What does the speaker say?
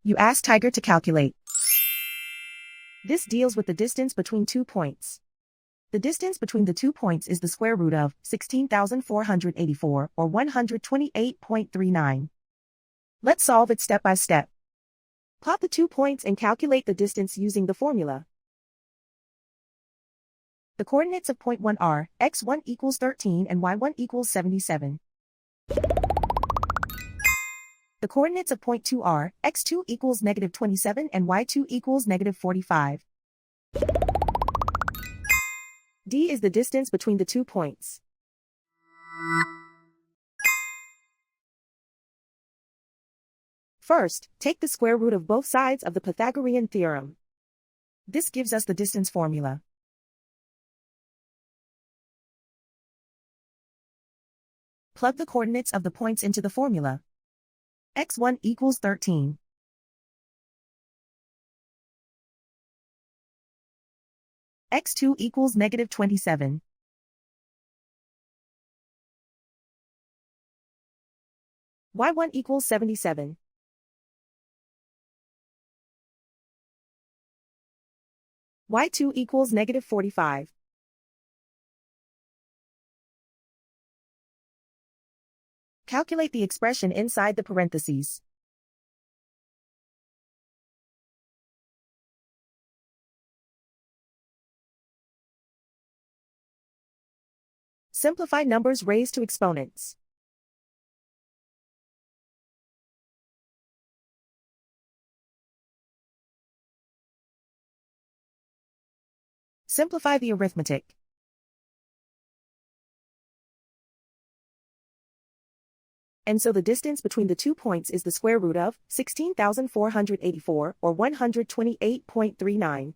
You ask Tiger to calculate. This deals with the distance between 2 points. The distance between the 2 points is the square root of 16,484, or 128.39. Let's solve it step by step. Plot the 2 points and calculate the distance using the formula. The coordinates of point 1 are x1 equals 13 and y1 equals 77. The coordinates of point 2 are x2 equals negative 27 and y2 equals negative 45. D is the distance between the 2 points. First, take the square root of both sides of the Pythagorean theorem. This gives us the distance formula. Plug the coordinates of the points into the formula. x1 equals 13. x2 equals negative 27. y1 equals 77. y2 equals negative 45. Calculate the expression inside the parentheses. Simplify numbers raised to exponents. Simplify the arithmetic. And so the distance between the 2 points is the square root of 16,484, or 128.39.